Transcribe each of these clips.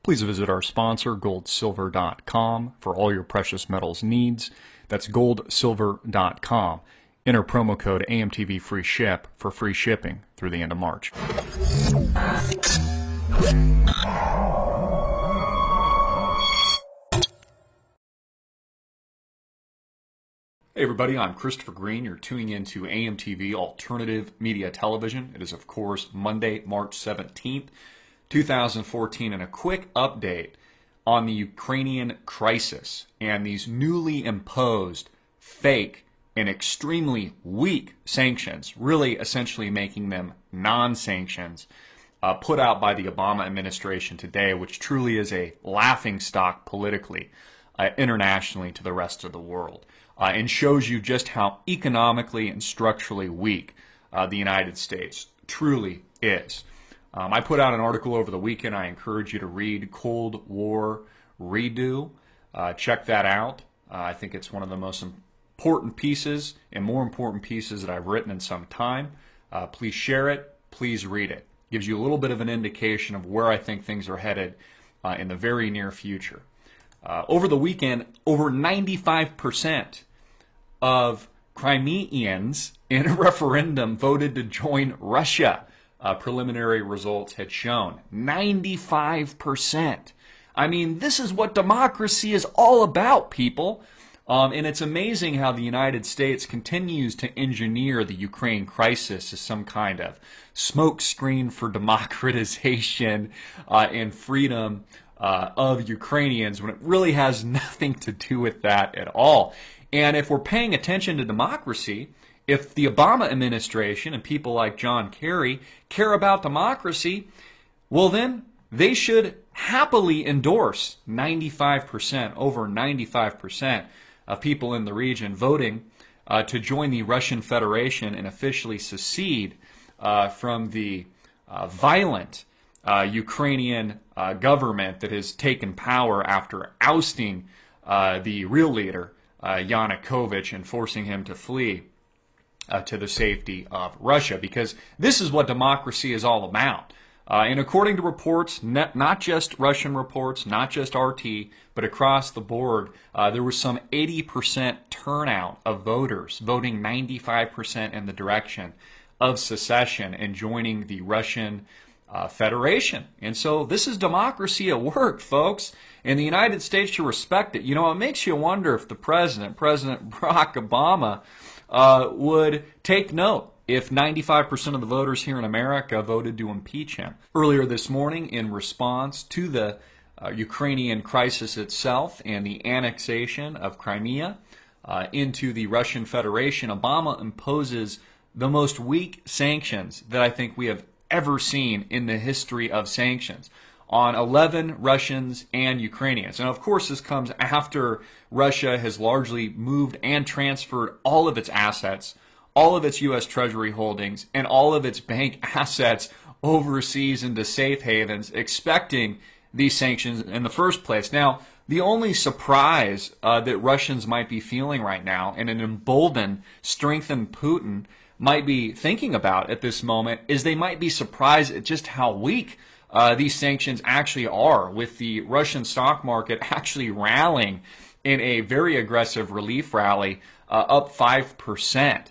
Please visit our sponsor, goldsilver.com, for all your precious metals needs. That's goldsilver.com. Enter promo code AMTV free ship for free shipping through the end of March. Hey everybody, I'm Christopher Green. You're tuning in to AMTV Alternative Media Television. It is, of course, Monday, March 17th, 2014, and a quick update on the Ukrainian crisis and these newly imposed fake and extremely weak sanctions, really essentially making them non-sanctions, put out by the Obama administration today, which truly is a laughingstock politically, internationally to the rest of the world. And shows you just how economically and structurally weak the United States truly is. I put out an article over the weekend. I encourage you to read Cold War Redo. Check that out. I think it's one of the most important pieces and more important pieces that I've written in some time. Please share it. Please read it. Gives you a little bit of an indication of where I think things are headed in the very near future. Over the weekend, over 95% of Crimeans in a referendum voted to join Russia. Preliminary results had shown 95%. I mean, this is what democracy is all about, people. And it's amazing how the United States continues to engineer the Ukraine crisis as some kind of smokescreen for democratization and freedom of Ukrainians, when it really has nothing to do with that at all. And if we're paying attention to democracy, if the Obama administration and people like John Kerry care about democracy, well then they should happily endorse 95%, over 95% of people in the region voting to join the Russian Federation and officially secede from the violent Ukrainian government that has taken power after ousting the real leader, Yanukovych, and forcing him to flee to the safety of Russia, because this is what democracy is all about. And according to reports, not just Russian reports, not just RT, but across the board, there was some 80% turnout of voters voting 95% in the direction of secession and joining the Russian Federation. And so this is democracy at work, folks. And the United States should respect it. You know, it makes you wonder if the President Barack Obama, would take note if 95% of the voters here in America voted to impeach him. Earlier this morning, in response to the Ukrainian crisis itself and the annexation of Crimea into the Russian Federation, Obama imposes the most weak sanctions that I think we have ever seen in the history of sanctions on 11 Russians and Ukrainians. And of course this comes after Russia has largely moved and transferred all of its assets, all of its U.S. Treasury holdings, and all of its bank assets overseas into safe havens, expecting these sanctions in the first place. Now, the only surprise that Russians might be feeling right now, and an emboldened, strengthened Putin might be thinking about at this moment, is they might be surprised at just how weak these sanctions actually are, with the Russian stock market actually rallying in a very aggressive relief rally, up 5%.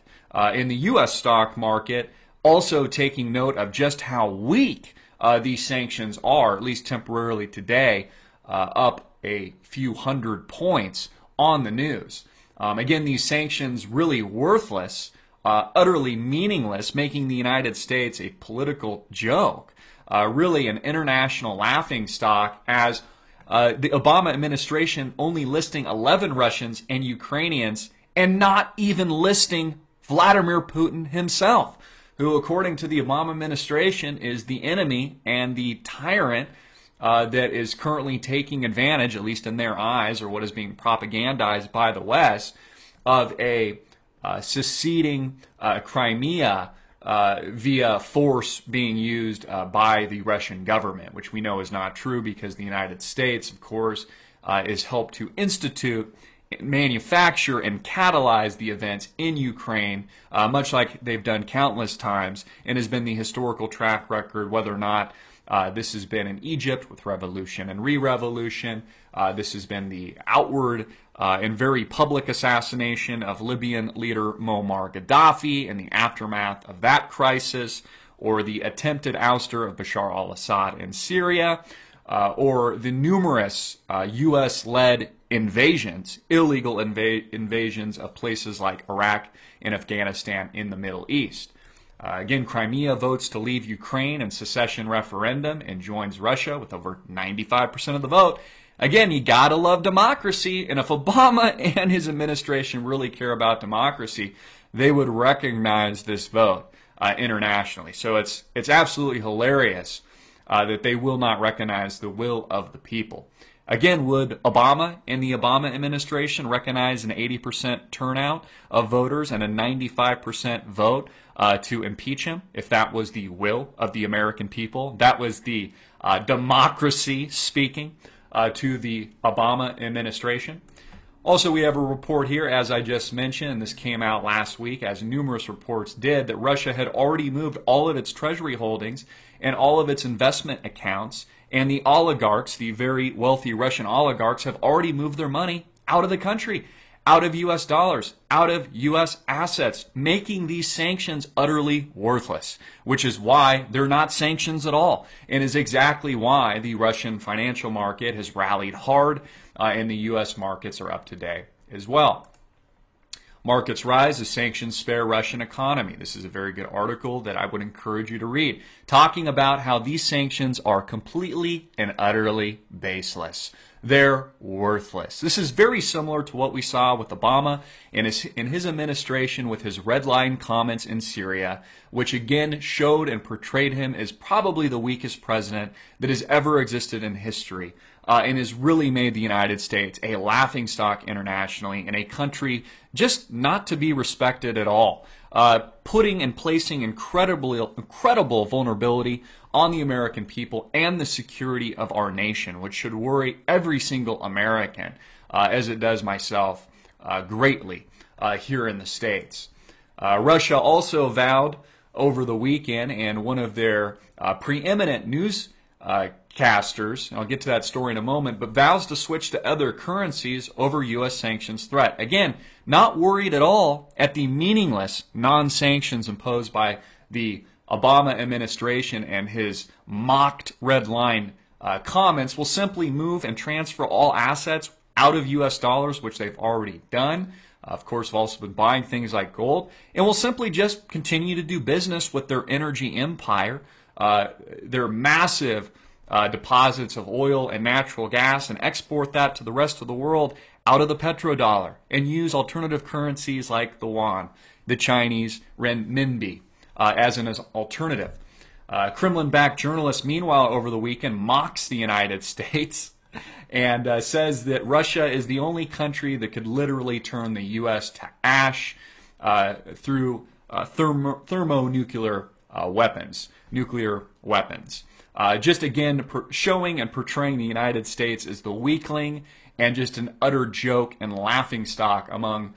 In the U.S. stock market, also taking note of just how weak these sanctions are, at least temporarily today, up a few hundred points on the news. Again, these sanctions really worthless, utterly meaningless, making the United States a political joke. Really an international laughingstock, as the Obama administration only listing 11 Russians and Ukrainians and not even listing Vladimir Putin himself, who, according to the Obama administration, is the enemy and the tyrant that is currently taking advantage, at least in their eyes, or what is being propagandized by the West, of a seceding Crimea via force being used by the Russian government, which we know is not true because the United States, of course, is helped to institute, manufacture, and catalyze the events in Ukraine, much like they've done countless times, and has been the historical track record, whether or not This has been in Egypt with revolution and re-revolution. This has been the outward and very public assassination of Libyan leader Muammar Gaddafi in the aftermath of that crisis, or the attempted ouster of Bashar al-Assad in Syria, or the numerous U.S.-led invasions, illegal invasions of places like Iraq and Afghanistan in the Middle East. Again, Crimea votes to leave Ukraine in secession referendum and joins Russia with over 95% of the vote. Again, you gotta love democracy, and if Obama and his administration really care about democracy, they would recognize this vote internationally. So it's absolutely hilarious that they will not recognize the will of the people. Again, would Obama and the Obama administration recognize an 80% turnout of voters and a 95% vote to impeach him if that was the will of the American people? That was the democracy speaking to the Obama administration. Also, we have a report here, as I just mentioned, and this came out last week, as numerous reports did, that Russia had already moved all of its treasury holdings and all of its investment accounts, and the oligarchs, the very wealthy Russian oligarchs, have already moved their money out of the country, out of U.S. dollars, out of U.S. assets, making these sanctions utterly worthless, which is why they're not sanctions at all, and is exactly why the Russian financial market has rallied hard, and the U.S. markets are up today as well. Markets rise as sanctions spare Russian economy. This is a very good article that I would encourage you to read, talking about how these sanctions are completely and utterly baseless. They're worthless. This is very similar to what we saw with Obama and his administration with his red line comments in Syria, which again showed and portrayed him as probably the weakest president that has ever existed in history. And has really made the United States a laughingstock internationally and a country just not to be respected at all, putting and placing incredible vulnerability on the American people and the security of our nation, which should worry every single American, as it does myself greatly here in the States. Russia also vowed over the weekend, and one of their preeminent newscasters, I'll get to that story in a moment, but vows to switch to other currencies over U.S. sanctions threat. Again, not worried at all at the meaningless non-sanctions imposed by the Obama administration and his mocked red line comments, will simply move and transfer all assets out of U.S. dollars, which they've already done. Of course, have also been buying things like gold, and will simply just continue to do business with their energy empire, their massive deposits of oil and natural gas, and export that to the rest of the world out of the petrodollar, and use alternative currencies like the yuan, the Chinese renminbi, as an alternative. Kremlin-backed journalist, meanwhile, over the weekend mocks the United States and says that Russia is the only country that could literally turn the U.S. to ash through thermonuclear weapons, nuclear weapons. Just again showing and portraying the United States as the weakling and just an utter joke and laughingstock among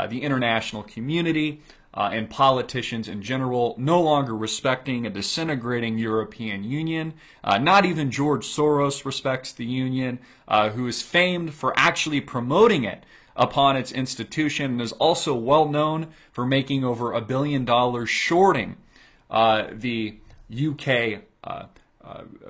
the international community and politicians in general, no longer respecting a disintegrating European Union. Not even George Soros respects the Union, who is famed for actually promoting it upon its institution, and is also well known for making over $1 billion shorting the UK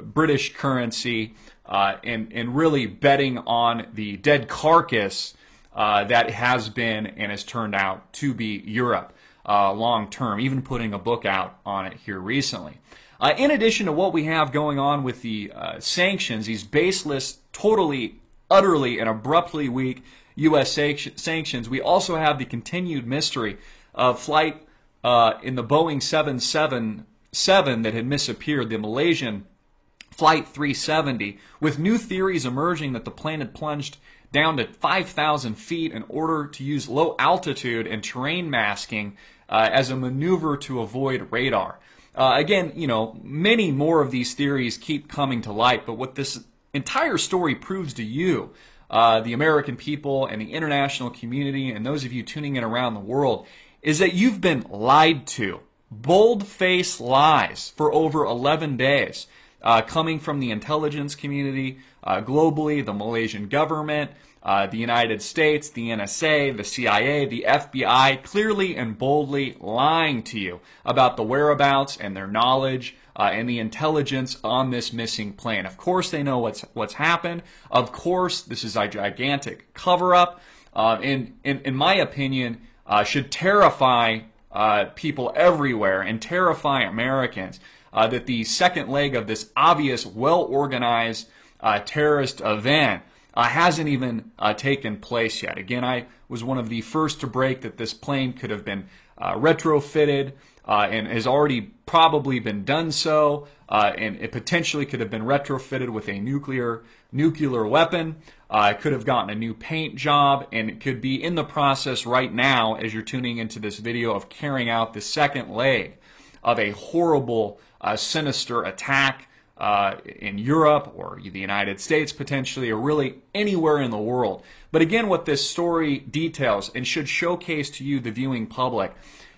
British currency and really betting on the dead carcass that has been and has turned out to be Europe long term, even putting a book out on it here recently. In addition to what we have going on with the sanctions, these baseless, totally, utterly, and abruptly weak U.S. sanctions, we also have the continued mystery of flight in the Boeing 777 that had misappeared, the Malaysian Flight 370, with new theories emerging that the plane had plunged down to 5,000 feet in order to use low altitude and terrain masking as a maneuver to avoid radar. Again, many more of these theories keep coming to light, but what this entire story proves to you, the American people and the international community, and those of you tuning in around the world, is that you've been lied to. Bold-faced lies for over 11 days. coming from the intelligence community globally, the Malaysian government, the United States, the NSA, the CIA, the FBI, clearly and boldly lying to you about the whereabouts and their knowledge and the intelligence on this missing plane. Of course they know what's happened. Of course this is a gigantic cover-up. In my opinion, should terrify people everywhere and terrify Americans that the second leg of this obvious, well-organized terrorist event hasn't even taken place yet. Again, I was one of the first to break that this plane could have been retrofitted and has already probably been done so, and it potentially could have been retrofitted with a nuclear weapon. It could have gotten a new paint job, and it could be in the process right now, as you're tuning into this video, of carrying out the second leg of a horrible, sinister attack in Europe or the United States potentially, or really anywhere in the world. But again, what this story details and should showcase to you, the viewing public,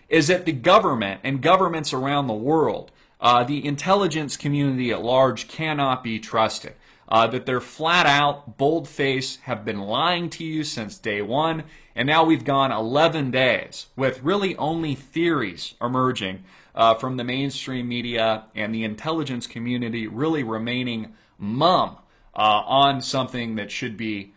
is that the government and governments around the world, the intelligence community at large, cannot be trusted. That they're flat out, bold-faced, have been lying to you since day one, and now we've gone 11 days with really only theories emerging from the mainstream media and the intelligence community really remaining mum on something that should be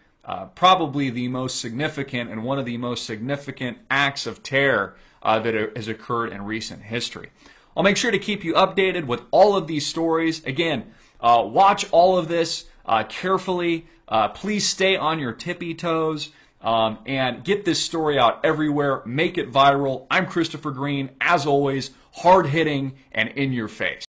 probably the most significant and one of the most significant acts of terror that has occurred in recent history. I'll make sure to keep you updated with all of these stories. Again, watch all of this carefully. Please stay on your tippy toes and get this story out everywhere. Make it viral. I'm Christopher Green, as always, hard-hitting and in your face.